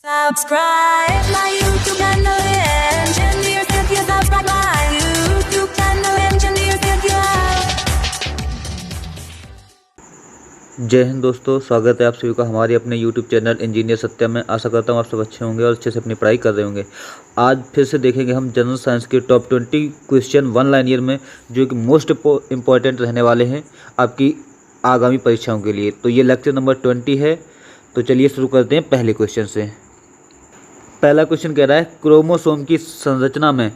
Subscribe my YouTube channel, Engineers if you subscribe my YouTube channel, Engineers if you have। जय हिंद दोस्तों, स्वागत है आप सभी का हमारे अपने YouTube चैनल इंजीनियर सत्या में। आशा करता हूँ आप सब अच्छे होंगे और अच्छे से अपनी पढ़ाई कर रहे होंगे। आज फिर से देखेंगे हम जनरल साइंस के top 20 question one line year में, जो कि मोस्ट इम्पॉर्टेंट रहने वाले हैं आपकी आगामी परीक्षाओं के लिए। तो ये लेक्चर नंबर 20 है। तो चलिए शुरू करते हैं पहले क्वेश्चन से। पहला क्वेश्चन कह रहा है क्रोमोसोम की संरचना में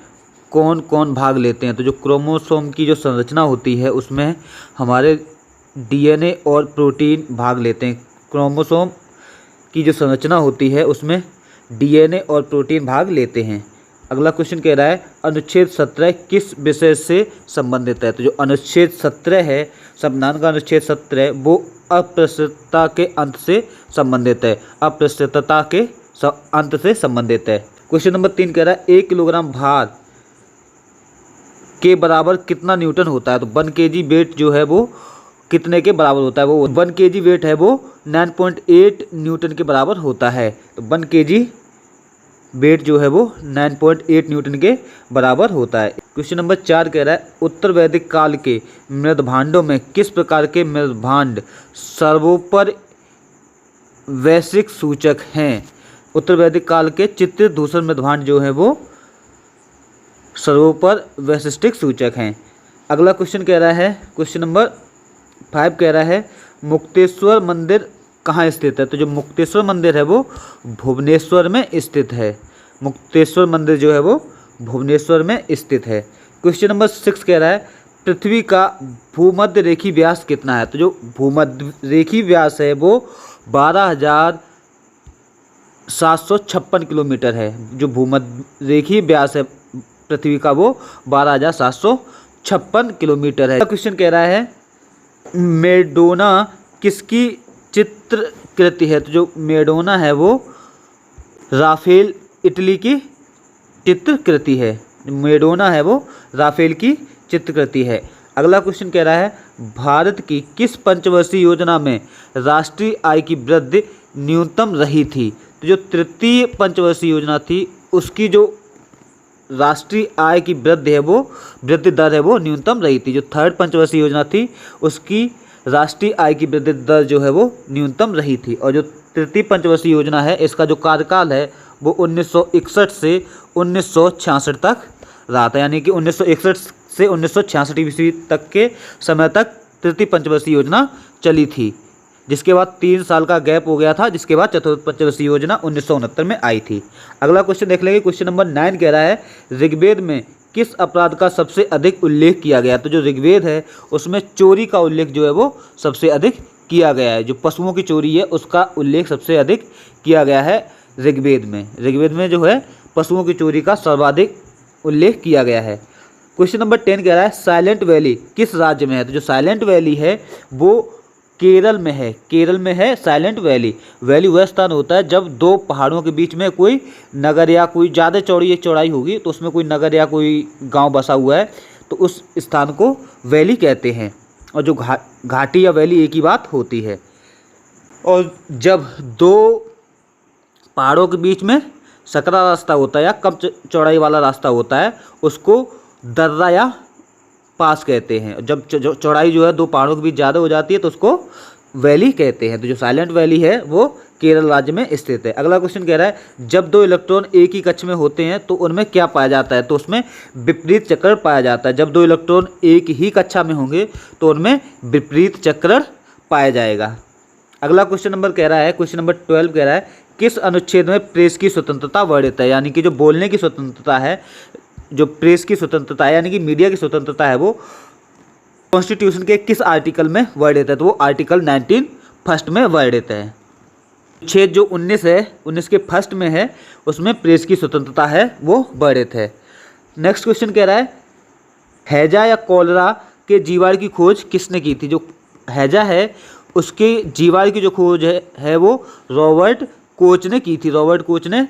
कौन कौन भाग लेते हैं। तो जो क्रोमोसोम की जो संरचना होती है उसमें हमारे डीएनए और प्रोटीन भाग लेते हैं। क्रोमोसोम की जो संरचना होती है उसमें डीएनए और प्रोटीन भाग लेते हैं। अगला क्वेश्चन कह रहा है अनुच्छेद 17 किस विषय से संबंधित है। तो जो अनुच्छेद 17 है, संविधान का अनुच्छेद 17, वो अस्पृश्यता के अंत से संबंधित है। अस्पृश्यता के अंत से संबंधित है। क्वेश्चन नंबर 3 कह रहा है 1 किलोग्राम भार के बराबर कितना न्यूटन होता है। तो 1 kg वेट जो है वो कितने के बराबर होता है। वो 1 kg वेट है वो 9.8 न्यूटन के बराबर होता है। तो 1 kg वेट जो है वो 9.8 न्यूटन के बराबर होता है। क्वेश्चन नंबर 4 कह रहा है उत्तर वैदिक काल के मृदभांडों में किस प्रकार के मृदभांड सर्वोपर वैश्विक सूचक हैं। उत्तर वैदिक काल के चित्रित धूसर मृदभांड जो है वो सर्वोपर वैशिष्टिक सूचक हैं। अगला क्वेश्चन कह रहा है क्वेश्चन नंबर 5 कह रहा है मुक्तेश्वर मंदिर कहाँ स्थित है। तो जो मुक्तेश्वर मंदिर है वो भुवनेश्वर में स्थित है। मुक्तेश्वर मंदिर जो है वो भुवनेश्वर में स्थित है। क्वेश्चन नंबर 6 कह रहा है पृथ्वी का भूमध्य रेखी व्यास कितना है। तो जो भूमध्य रेखी व्यास है वो 12,756 किलोमीटर है। जो भूमध्य रेखी व्यास है पृथ्वी का वो 12,756 किलोमीटर है। क्वेश्चन कह रहा है मेडोना किसकी चित्रकृति है। तो जो मेडोना है वो राफेल इटली की चित्रकृति है। मेडोना है वो राफेल की चित्रकृति है। अगला क्वेश्चन कह रहा है भारत की किस पंचवर्षीय योजना में राष्ट्रीय आय की वृद्धि न्यूनतम रही थी। तो जो तृतीय पंचवर्षीय योजना थी उसकी जो राष्ट्रीय आय की वृद्धि है वो वृद्धि दर है वो न्यूनतम रही थी। जो थर्ड पंचवर्षीय योजना थी उसकी राष्ट्रीय आय की वृद्धि दर जो है वो न्यूनतम रही थी। और जो तृतीय पंचवर्षीय योजना है इसका जो कार्यकाल है वो 1961 से 1966 तक रहा था। यानी कि 1961 से 1966 ईस्वी तक के समय तक तृतीय पंचवर्षीय योजना चली थी, जिसके बाद 3 साल का गैप हो गया था, जिसके बाद चतुर्थ पंचवर्षीय योजना 1969 में आई थी। अगला क्वेश्चन देख लेंगे। क्वेश्चन नंबर 9 कह रहा है ऋग्वेद में किस अपराध का सबसे अधिक उल्लेख किया गया। तो जो ऋग्वेद है उसमें चोरी का उल्लेख जो है वो सबसे अधिक किया गया है। जो पशुओं की चोरी है उसका उल्लेख सबसे अधिक किया गया है ऋग्वेद में। ऋग्वेद में जो है पशुओं की चोरी का सर्वाधिक उल्लेख किया गया है। क्वेश्चन नंबर 10 कह रहा है साइलेंट वैली किस राज्य में है। तो जो साइलेंट वैली है वो केरल में है। केरल में है साइलेंट वैली। वैली वह स्थान होता है जब दो पहाड़ों के बीच में कोई नगर या कोई ज़्यादा चौड़ाई होगी तो उसमें कोई नगर या कोई गांव बसा हुआ है तो उस स्थान को वैली कहते हैं। और जो घाटी या वैली एक ही बात होती है। और जब दो पहाड़ों के बीच में सकरा रास्ता होता है या कम चौड़ाई वाला रास्ता होता है उसको दर्रा या पास कहते हैं। जब चौड़ाई जो है दो पहाड़ों के बीच ज़्यादा हो जाती है तो उसको वैली कहते हैं। तो जो साइलेंट वैली है वो केरल राज्य में स्थित है। अगला क्वेश्चन कह रहा है जब दो इलेक्ट्रॉन एक ही कक्ष में होते हैं तो उनमें क्या पाया जाता है। तो उसमें विपरीत चक्रण पाया जाता है। जब दो इलेक्ट्रॉन एक ही कक्षा में होंगे तो उनमें विपरीत चक्रण पाया जाएगा। अगला क्वेश्चन नंबर कह रहा है क्वेश्चन नंबर 12 कह रहा है किस अनुच्छेद में प्रेस की स्वतंत्रता वर्णित है। यानी कि जो बोलने की स्वतंत्रता है, जो प्रेस की स्वतंत्रता है यानी कि मीडिया की स्वतंत्रता है वो कॉन्स्टिट्यूशन के किस आर्टिकल में वर्णित है। तो वो आर्टिकल 19 फर्स्ट में वर्णित है। छेद जो 19 है 19 के फर्स्ट में है उसमें प्रेस की स्वतंत्रता है वो वर्णित है। नेक्स्ट क्वेश्चन कह रहा है हैजा या कॉलरा के जीवाणु की खोज किसने की थी। जो हैजा है उसके जीवाणु की जो खोज है वो रॉबर्ट कोच ने की थी। रॉबर्ट कोच ने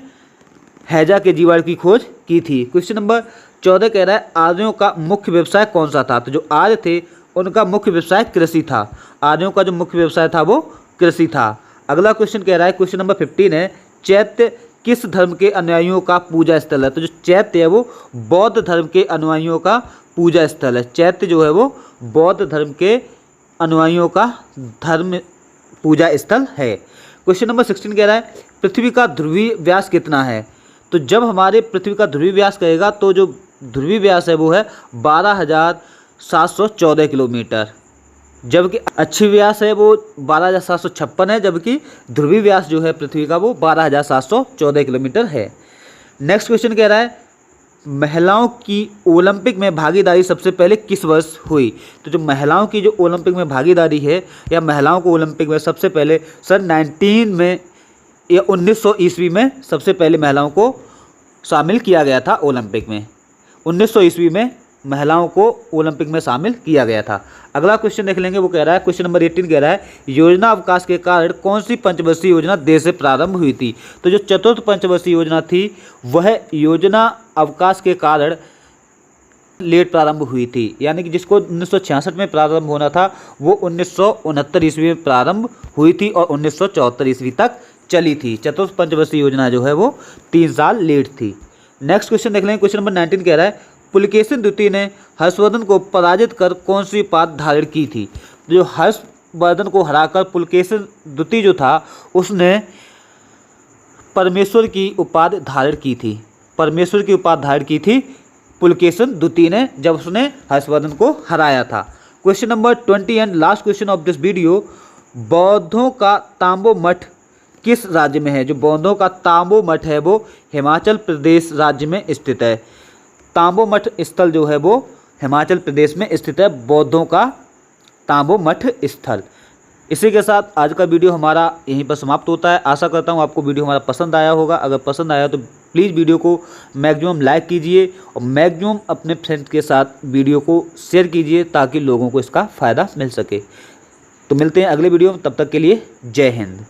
हैजा के जीवाणु की खोज की थी। क्वेश्चन नंबर 14 कह रहा है आर्यों का मुख्य व्यवसाय कौन सा था। तो जो आर्य थे उनका मुख्य व्यवसाय कृषि था। आर्यों का जो मुख्य व्यवसाय था वो कृषि था। अगला क्वेश्चन कह रहा है क्वेश्चन नंबर 15 है चैत्य किस धर्म के अनुयायियों का पूजा स्थल है? तो जो चैत्य है वो बौद्ध धर्म के अनुयायियों का पूजा स्थल है। चैत्य जो है वो बौद्ध धर्म के अनुयायियों का धर्म पूजा स्थल है। क्वेश्चन नंबर 16 कह रहा है पृथ्वी का ध्रुवीय व्यास कितना है? तो जब हमारे पृथ्वी का ध्रुवीय व्यास कहेगा तो जो ध्रुवीय व्यास है वो है 12,714 किलोमीटर, जबकि अक्षीय व्यास है वो 12,756 है, जबकि ध्रुवीय व्यास जो है पृथ्वी का वो 12,714 किलोमीटर है। नेक्स्ट क्वेश्चन कह रहा है महिलाओं की ओलंपिक में भागीदारी सबसे पहले किस वर्ष हुई? तो जो महिलाओं की जो ओलंपिक में भागीदारी है या महिलाओं को ओलंपिक में सबसे पहले सन 19 में या 1900 ईस्वी में सबसे पहले महिलाओं को शामिल किया गया था ओलंपिक में। 1900 ईस्वी में महिलाओं को ओलंपिक में शामिल किया गया था। अगला क्वेश्चन देख लेंगे, वो कह रहा है क्वेश्चन नंबर 18 कह रहा है योजना अवकाश के कारण कौन सी पंचवर्षीय योजना देश से प्रारंभ हुई थी? तो जो चतुर्थ पंचवर्षीय योजना थी वह योजना अवकाश के कारण लेट प्रारंभ हुई थी, यानी कि जिसको 1966 में प्रारंभ होना था वो 1969 ईस्वी में प्रारंभ हुई थी और 1974 ईस्वी तक चली थी। चतुर्थ पंचवर्षीय योजना जो है वो 3 साल लेट थी। नेक्स्ट क्वेश्चन देख लेंगे, क्वेश्चन नंबर 19 कह रहा है पुलकेशिन द्वितीय ने हर्षवर्धन को पराजित कर कौन सी उपाधि धारण की थी? जो हर्षवर्धन को हराकर पुलकेशिन द्वितीय जो था उसने परमेश्वर की उपाधि धारण की थी। परमेश्वर की उपाधि धारण की थी पुलकेशिन द्वितीय ने जब उसने हर्षवर्धन को हराया था। Question number 20 and last question of this video, बौद्धों का तांबो मठ किस राज्य में है? जो बौद्धों का तांबो मठ है वो हिमाचल प्रदेश राज्य में स्थित है। तांबो मठ स्थल जो है वो हिमाचल प्रदेश में स्थित है, बौद्धों का तांबो मठ स्थल। इसी के साथ आज का वीडियो हमारा यहीं पर समाप्त होता है। आशा करता हूँ आपको वीडियो हमारा पसंद आया होगा। अगर पसंद आया तो प्लीज़ वीडियो को मैक्सिमम लाइक कीजिए और मैक्सिमम अपने फ्रेंड्स के साथ वीडियो को शेयर कीजिए ताकि लोगों को इसका फ़ायदा मिल सके। तो मिलते हैं अगले वीडियो में, तब तक के लिए जय हिंद।